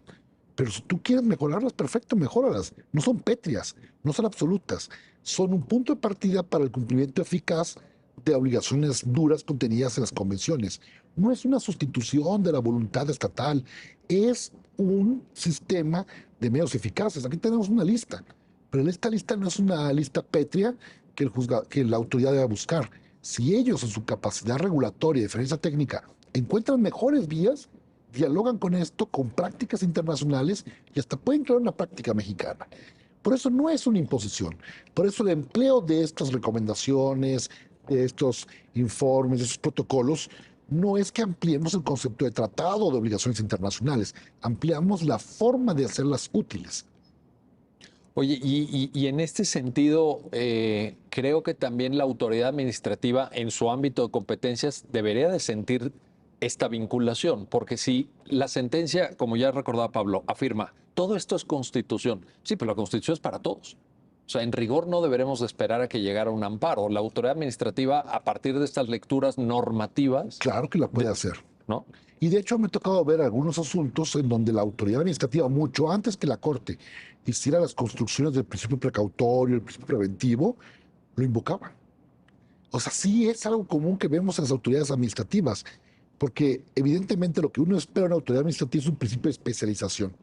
pero si tú quieres mejorarlas, perfecto, mejóralas. No son pétreas, no son absolutas. Son un punto de partida para el cumplimiento eficaz de obligaciones duras contenidas en las convenciones. No es una sustitución de la voluntad estatal, es un sistema de medios eficaces. Aquí tenemos una lista, pero esta lista no es una lista pétrea que la autoridad debe buscar. Si ellos en su capacidad regulatoria y diferencia técnica encuentran mejores vías, dialogan con esto, con prácticas internacionales y hasta pueden crear una práctica mexicana. Por eso no es una imposición. Por eso el empleo de estas recomendaciones, de estos informes, de estos protocolos, no es que ampliemos el concepto de tratado o de obligaciones internacionales, ampliamos la forma de hacerlas útiles. Oye, y en este sentido, creo que también la autoridad administrativa en su ámbito de competencias debería de sentir esta vinculación, porque si la sentencia, como ya recordaba Pablo, afirma, todo esto es constitución, sí, pero la constitución es para todos. O sea, en rigor no deberemos de esperar a que llegara un amparo. La autoridad administrativa, a partir de estas lecturas normativas, Claro que la puede hacer. ¿no? Y de hecho me ha tocado ver algunos asuntos en donde la autoridad administrativa, mucho antes que la Corte hiciera las construcciones del principio precautorio, el principio preventivo, lo invocaba. O sea, sí es algo común que vemos en las autoridades administrativas, porque evidentemente lo que uno espera en una autoridad administrativa es un principio de especialización.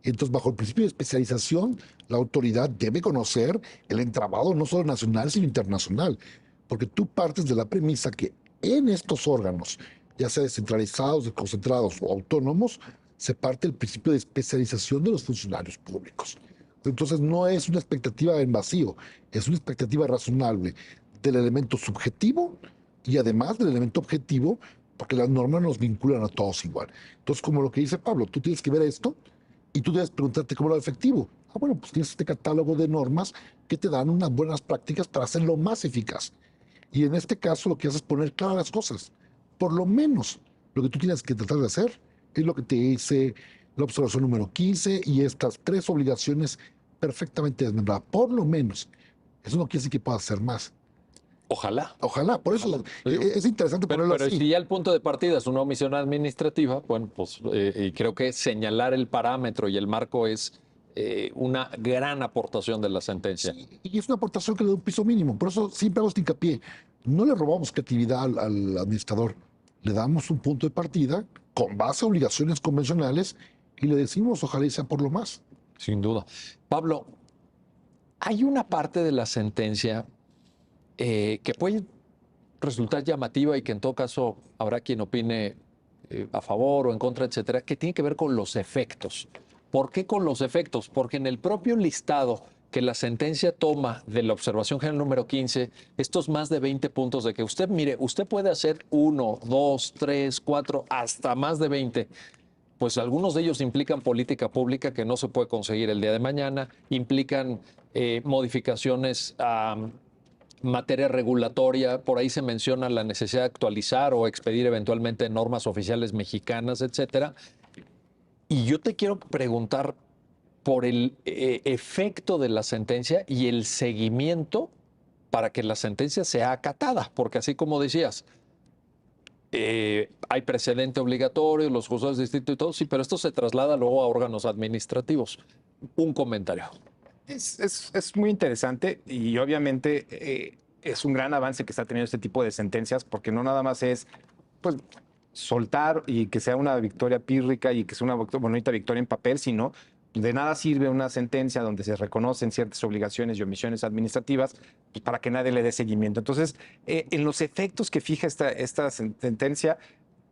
Entonces, bajo el principio de especialización, la autoridad debe conocer el entramado no solo nacional, sino internacional, porque tú partes de la premisa que en estos órganos, ya sea descentralizados, desconcentrados o autónomos, se parte el principio de especialización de los funcionarios públicos. Entonces, no es una expectativa en vacío, es una expectativa razonable del elemento subjetivo y además del elemento objetivo, porque las normas nos vinculan a todos igual. Entonces, como lo que dice Pablo, tú tienes que ver esto y tú debes preguntarte cómo lo efectivo. Ah, bueno, pues tienes este catálogo de normas que te dan unas buenas prácticas para hacerlo más eficaz. Y en este caso lo que haces es poner claras las cosas. Por lo menos lo que tú tienes que tratar de hacer es lo que te dice la observación número 15 y estas tres obligaciones perfectamente desmembradas. Por lo menos. Eso no quiere decir que puedas hacer más. Ojalá. Ojalá, por eso es interesante ponerlo Pero así. si ya el punto de partida es una omisión administrativa, bueno, pues y creo que señalar el parámetro y el marco es una gran aportación de la sentencia. Sí, y es una aportación que le da un piso mínimo. Por eso siempre hago este hincapié. No le robamos creatividad al administrador. Le damos un punto de partida con base a obligaciones convencionales y le decimos, ojalá y sea por lo más. Sin duda. Pablo, hay una parte de la sentencia que puede resultar llamativa y que en todo caso habrá quien opine a favor o en contra, etcétera, que tiene que ver con los efectos. ¿Por qué con los efectos? Porque en el propio listado que la sentencia toma de la observación general número 15, estos más de 20 puntos de que usted, mire, usted puede hacer 1, 2, 3, 4, hasta más de 20. Pues algunos de ellos implican política pública que no se puede conseguir el día de mañana, implican modificaciones a materia regulatoria, por ahí se menciona la necesidad de actualizar o expedir eventualmente normas oficiales mexicanas, etcétera. Y yo te quiero preguntar por el efecto de la sentencia y el seguimiento para que la sentencia sea acatada, porque así como decías, hay precedente obligatorio, los juzgados de distrito y todo, sí, pero esto se traslada luego a órganos administrativos. Un comentario. Es muy interesante y obviamente es un gran avance que está teniendo este tipo de sentencias porque no nada más es pues, soltar y que sea una victoria pírrica y que sea una bonita victoria en papel, sino de nada sirve una sentencia donde se reconocen ciertas obligaciones y omisiones administrativas, pues, para que nadie le dé seguimiento. Entonces, en los efectos que fija esta sentencia,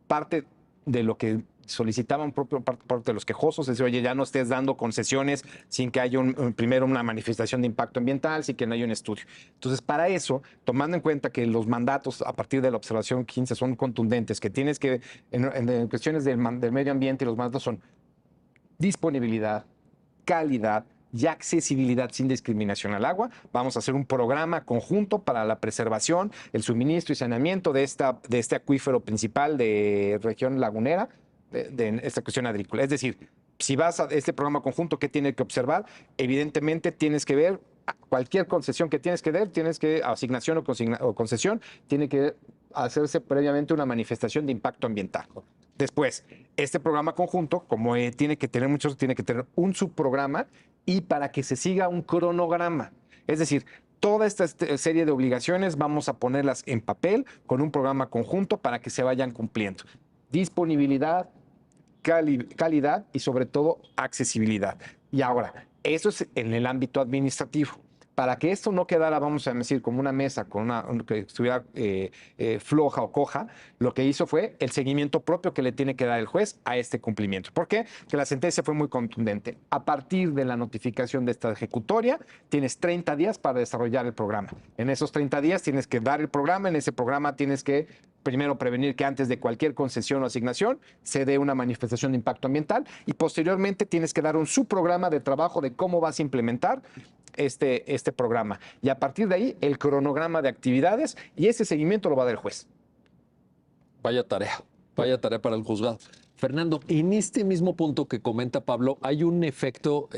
parte de lo que solicitaban parte de los quejosos es decir, oye, ya no estés dando concesiones sin que haya primero una manifestación de impacto ambiental, sin que no haya un estudio. Entonces, para eso, tomando en cuenta que los mandatos a partir de la observación 15 son contundentes, que tienes que, en cuestiones del medio ambiente, los mandatos son disponibilidad, calidad y accesibilidad sin discriminación al agua. Vamos a hacer un programa conjunto para la preservación, el suministro y saneamiento de este acuífero principal de región lagunera, de esta cuestión agrícola. Es decir, si vas a este programa conjunto, ¿qué tienes que observar? Evidentemente tienes que ver cualquier concesión que tienes que dar, asignación o concesión, tiene que hacerse previamente una manifestación de impacto ambiental. Después, este programa conjunto, como tiene que tener un subprograma y para que se siga un cronograma. Es decir, toda esta serie de obligaciones vamos a ponerlas en papel con un programa conjunto para que se vayan cumpliendo. Disponibilidad, calidad y sobre todo accesibilidad. Y ahora, eso es en el ámbito administrativo. Para que esto no quedara, vamos a decir, como una mesa que estuviera floja o coja, lo que hizo fue el seguimiento propio que le tiene que dar el juez a este cumplimiento. ¿Por qué? Que la sentencia fue muy contundente. A partir de la notificación de esta ejecutoria, tienes 30 días para desarrollar el programa. En esos 30 días tienes que dar el programa, en ese programa tienes que primero prevenir que antes de cualquier concesión o asignación se dé una manifestación de impacto ambiental y posteriormente tienes que dar un subprograma de trabajo de cómo vas a implementar este programa. Y a partir de ahí, el cronograma de actividades y ese seguimiento lo va a dar el juez. Vaya tarea para el juzgado. Fernando, en este mismo punto que comenta Pablo, hay un efecto,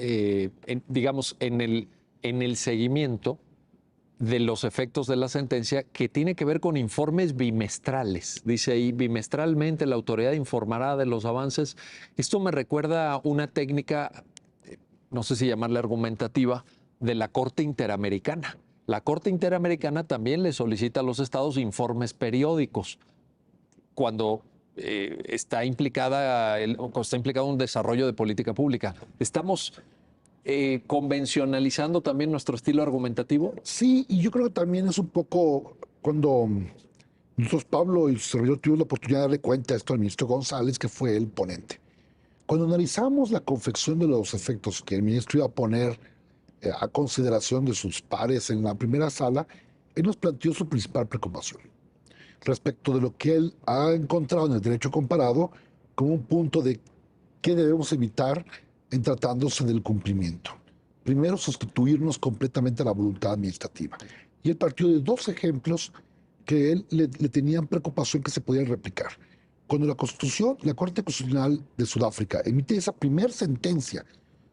digamos, en el seguimiento de los efectos de la sentencia que tiene que ver con informes bimestrales. Dice ahí, bimestralmente la autoridad informará de los avances. Esto me recuerda a una técnica, no sé si llamarle argumentativa, de la Corte Interamericana. La Corte Interamericana también le solicita a los estados informes periódicos cuando está implicado un desarrollo de política pública. ¿Estamos convencionalizando también nuestro estilo argumentativo? Sí, y yo creo que también es un poco cuando nosotros, Pablo y su servidor, tuvimos la oportunidad de darle cuenta a esto al ministro González, que fue el ponente. Cuando analizamos la confección de los efectos que el ministro iba a poner a consideración de sus pares en la primera sala, él nos planteó su principal preocupación respecto de lo que él ha encontrado en el derecho comparado como un punto de qué debemos evitar en tratándose del cumplimiento. Primero, sustituirnos completamente a la voluntad administrativa. Y él partió de dos ejemplos que él le tenían preocupación que se podían replicar. Cuando la Corte Constitucional de Sudáfrica emite esa primera sentencia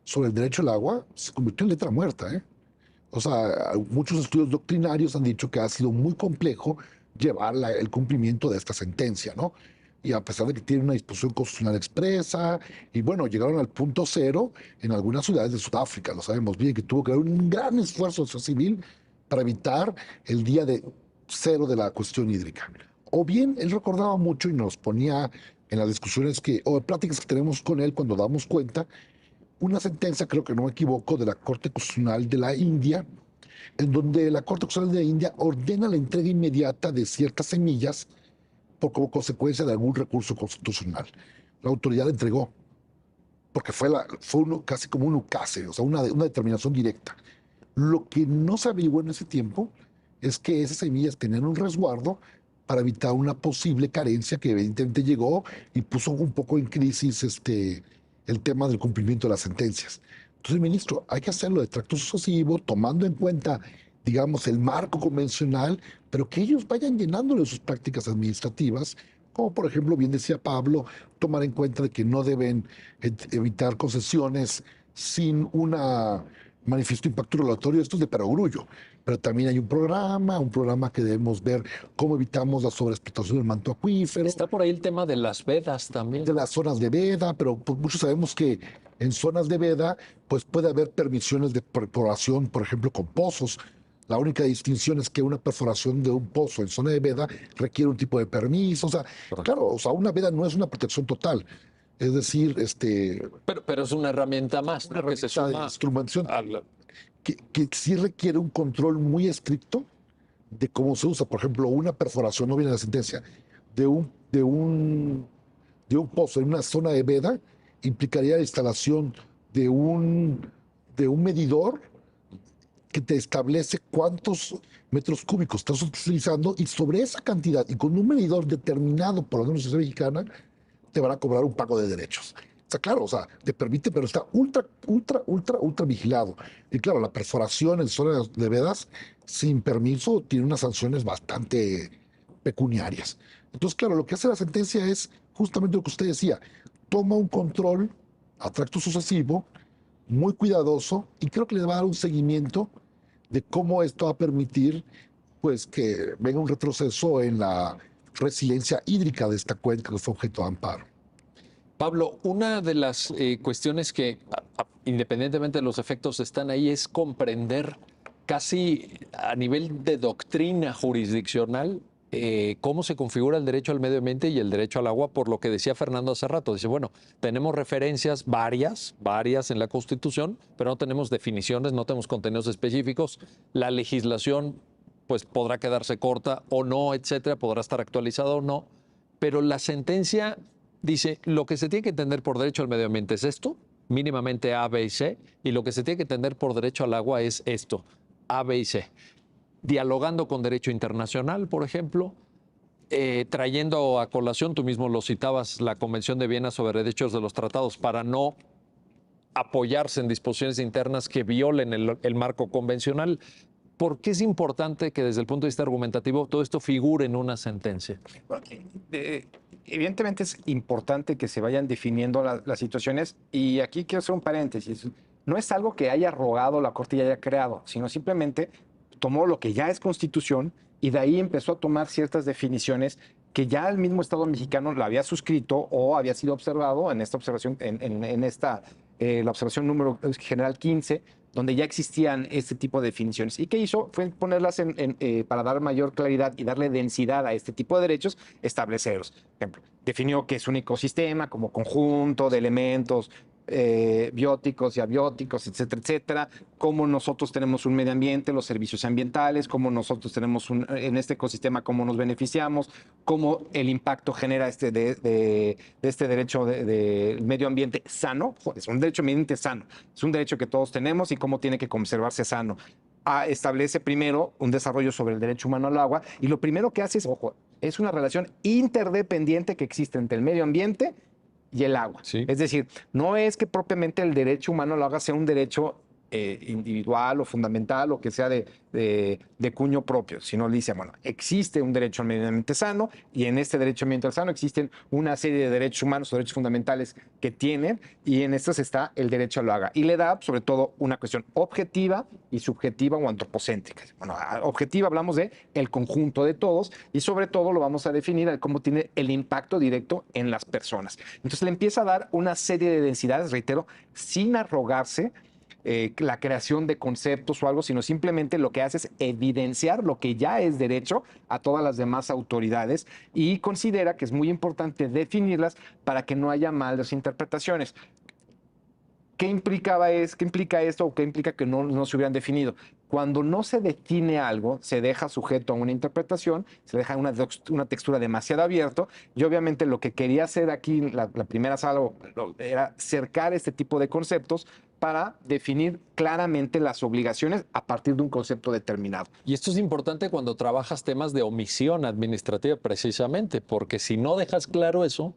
sobre el derecho al agua, se convirtió en letra muerta, ¿eh? O sea, muchos estudios doctrinarios han dicho que ha sido muy complejo llevar el cumplimiento de esta sentencia, ¿no? Y a pesar de que tiene una disposición constitucional expresa, y bueno, llegaron al punto cero en algunas ciudades de Sudáfrica, lo sabemos bien, que tuvo que haber un gran esfuerzo de sociedad civil para evitar el día de cero de la cuestión hídrica. O bien, él recordaba mucho y nos ponía en las discusiones o pláticas que tenemos con él cuando damos cuenta, una sentencia, creo que no me equivoco, de la Corte Constitucional de la India, en donde la Corte Constitucional de la India ordena la entrega inmediata de ciertas semillas como consecuencia de algún recurso constitucional. La autoridad la entregó, porque fue casi como un ukase, o sea, una determinación directa. Lo que no se averiguó en ese tiempo es que esas semillas tenían un resguardo para evitar una posible carencia que evidentemente llegó y puso un poco en crisis el tema del cumplimiento de las sentencias. Entonces, ministro, hay que hacerlo de tracto sucesivo, tomando en cuenta, digamos, el marco convencional, pero que ellos vayan llenándole sus prácticas administrativas, como por ejemplo, bien decía Pablo, tomar en cuenta de que no deben evitar concesiones sin una manifiesto impacto regulatorio. Esto es de perogrullo, pero también hay un programa que debemos ver cómo evitamos la sobreexplotación del manto acuífero. Está por ahí el tema de las vedas también. De las zonas de veda, pero pues, muchos sabemos que en zonas de veda pues puede haber permisiones de perforación, por ejemplo, con pozos. La única distinción es que una perforación de un pozo en zona de veda requiere un tipo de permiso. O sea, claro, o sea, una veda no es una protección total. Es decir, Pero es una herramienta más, una ¿no? Que se herramienta de suma instrumentación a la- que sí requiere un control muy estricto de cómo se usa. Por ejemplo, una perforación, no viene en la sentencia, de un pozo en una zona de veda implicaría la instalación de un medidor que te establece cuántos metros cúbicos estás utilizando y sobre esa cantidad y con un medidor determinado por la Universidad Mexicana te van a cobrar un pago de derechos. Está claro, o sea, te permite, pero está ultra vigilado. Y claro, la perforación en zonas de vedas sin permiso tiene unas sanciones bastante pecuniarias. Entonces, claro, lo que hace la sentencia es justamente lo que usted decía, toma un control a tracto sucesivo, muy cuidadoso, y creo que le va a dar un seguimiento de cómo esto va a permitir pues que venga un retroceso en la resiliencia hídrica de esta cuenca que fue objeto de amparo. Pablo, una de las cuestiones que, independientemente de los efectos, están ahí es comprender casi a nivel de doctrina jurisdiccional cómo se configura el derecho al medio ambiente y el derecho al agua, por lo que decía Fernando hace rato. Dice, bueno, tenemos referencias varias en la Constitución, pero no tenemos definiciones, no tenemos contenidos específicos. La legislación pues podrá quedarse corta o no, etcétera, podrá estar actualizada o no, pero la sentencia dice, lo que se tiene que entender por derecho al medio ambiente es esto, mínimamente A, B y C, y lo que se tiene que entender por derecho al agua es esto, A, B y C. Dialogando con derecho internacional, por ejemplo, trayendo a colación, tú mismo lo citabas, la Convención de Viena sobre Derechos de los Tratados, para no apoyarse en disposiciones internas que violen el marco convencional. ¿Por qué es importante que desde el punto de vista argumentativo todo esto figure en una sentencia? Bueno, evidentemente es importante que se vayan definiendo las situaciones y aquí quiero hacer un paréntesis. No es algo que haya rogado la Corte y haya creado, sino simplemente tomó lo que ya es Constitución y de ahí empezó a tomar ciertas definiciones que ya el mismo Estado mexicano la había suscrito o había sido observado en esta observación, la observación número general 15, donde ya existían este tipo de definiciones. ¿Y qué hizo? Fue ponerlas para dar mayor claridad y darle densidad a este tipo de derechos, establecerlos. Por ejemplo, definió que es un ecosistema como conjunto de elementos bióticos y abióticos, etcétera, etcétera, cómo nosotros tenemos un medio ambiente, los servicios ambientales, cómo nosotros tenemos en este ecosistema, cómo nos beneficiamos, cómo el impacto genera de este derecho del medio ambiente sano. Es un derecho ambiente sano, es un derecho que todos tenemos y cómo tiene que conservarse sano. Establece primero un desarrollo sobre el derecho humano al agua y lo primero que hace es, ojo, es una relación interdependiente que existe entre el medio ambiente y el agua. Sí. Es decir, no es que propiamente el derecho humano lo haga sea un derecho individual o fundamental o que sea de cuño propio, sino dice, bueno, existe un derecho al medio ambiente sano y en este derecho al medio ambiente sano existen una serie de derechos humanos o derechos fundamentales que tienen y en estos está el derecho al agua. Y le da sobre todo una cuestión objetiva y subjetiva o antropocéntrica. Bueno, objetiva hablamos de el conjunto de todos y sobre todo lo vamos a definir cómo tiene el impacto directo en las personas. Entonces le empieza a dar una serie de densidades, reitero, sin arrogarse la creación de conceptos o algo, sino simplemente lo que hace es evidenciar lo que ya es derecho a todas las demás autoridades y considera que es muy importante definirlas para que no haya malas interpretaciones. ¿Qué implica esto o qué implica que no se hubieran definido? Cuando no se define algo, se deja sujeto a una interpretación, se deja una textura demasiado abierta y obviamente lo que quería hacer aquí la primera sala era cercar este tipo de conceptos para definir claramente las obligaciones a partir de un concepto determinado. Y esto es importante cuando trabajas temas de omisión administrativa precisamente, porque si no dejas claro eso,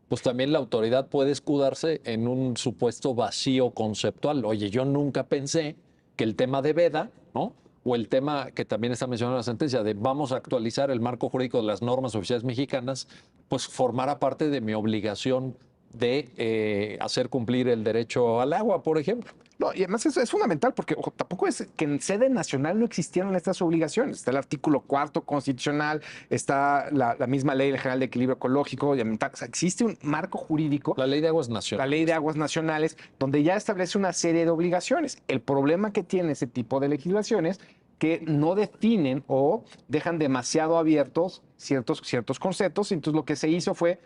pues también la autoridad puede escudarse en un supuesto vacío conceptual. Oye, yo nunca pensé que el tema de veda, ¿no? O el tema que también está mencionado en la sentencia de vamos a actualizar el marco jurídico de las normas oficiales mexicanas, pues formara parte de mi obligación de hacer cumplir el derecho al agua, por ejemplo. No, y además es fundamental porque ojo, tampoco es que en sede nacional no existieran estas obligaciones. Está el artículo 4 constitucional, está la misma Ley General de Equilibrio Ecológico y Ambiental. O sea, existe un marco jurídico. La Ley de Aguas Nacionales. La Ley de Aguas Nacionales, donde ya establece una serie de obligaciones. El problema que tiene ese tipo de legislaciones que no definen o dejan demasiado abiertos ciertos conceptos. Entonces lo que se hizo fue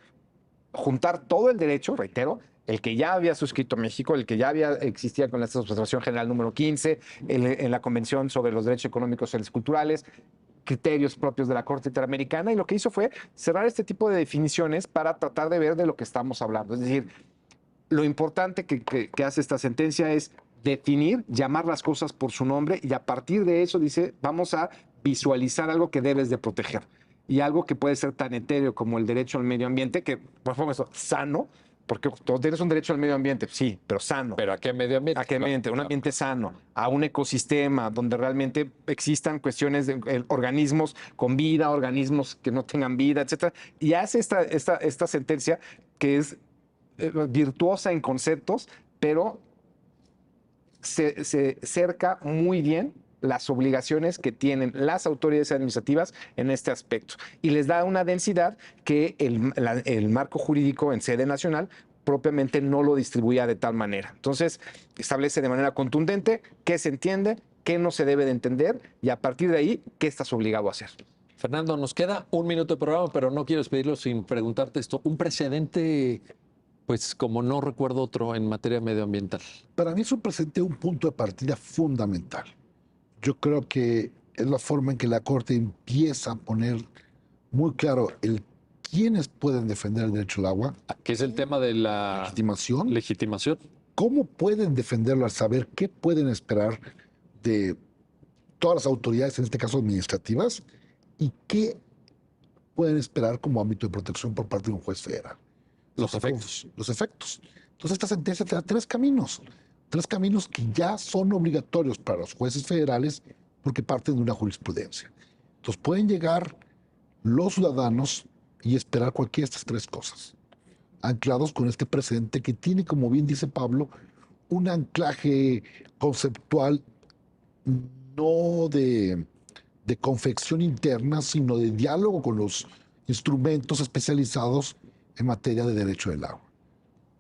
juntar todo el derecho, reitero, el que ya había suscrito México, el que ya existía con la Observación General número 15, en la Convención sobre los Derechos Económicos y Culturales, criterios propios de la Corte Interamericana, y lo que hizo fue cerrar este tipo de definiciones para tratar de ver de lo que estamos hablando. Es decir, lo importante que hace esta sentencia es definir, llamar las cosas por su nombre, y a partir de eso dice, vamos a visualizar algo que debes de proteger. Y algo que puede ser tan etéreo como el derecho al medio ambiente, que, por favor, eso, sano, porque todos tienes un derecho al medio ambiente, sí, pero sano. ¿Pero a qué medio ambiente? ¿A qué ambiente? Un ambiente sano, a un ecosistema donde realmente existan cuestiones de organismos con vida, organismos que no tengan vida, etcétera. Y hace esta sentencia que es virtuosa en conceptos, pero se cerca muy bien las obligaciones que tienen las autoridades administrativas en este aspecto y les da una densidad que el marco jurídico en sede nacional propiamente no lo distribuía de tal manera. Entonces, establece de manera contundente qué se entiende, qué no se debe de entender y a partir de ahí, qué estás obligado a hacer. Fernando, nos queda un minuto de programa, pero no quiero despedirlo sin preguntarte esto. Un precedente, pues como no recuerdo otro en materia medioambiental. Para mí es un punto de partida fundamental. Yo creo que es la forma en que la Corte empieza a poner muy claro quiénes pueden defender el derecho al agua. Que es el tema de la legitimación. ¿Cómo pueden defenderlo al saber qué pueden esperar de todas las autoridades, en este caso administrativas, y qué pueden esperar como ámbito de protección por parte de un juez federal? Los efectos. Los efectos. Entonces esta sentencia te da tres caminos que ya son obligatorios para los jueces federales porque parten de una jurisprudencia. Entonces pueden llegar los ciudadanos y esperar cualquiera de estas tres cosas, anclados con este precedente que tiene, como bien dice Pablo, un anclaje conceptual no de confección interna, sino de diálogo con los instrumentos especializados en materia de derecho del agua.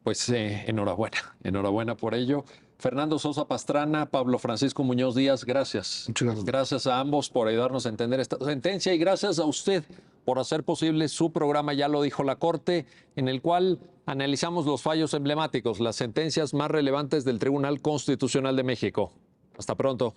Pues enhorabuena por ello. Fernando Sosa Pastrana, Pablo Francisco Muñoz Díaz, gracias. Muchas gracias. Gracias a ambos por ayudarnos a entender esta sentencia y gracias a usted por hacer posible su programa Ya lo dijo la Corte, en el cual analizamos los fallos emblemáticos, las sentencias más relevantes del Tribunal Constitucional de México. Hasta pronto.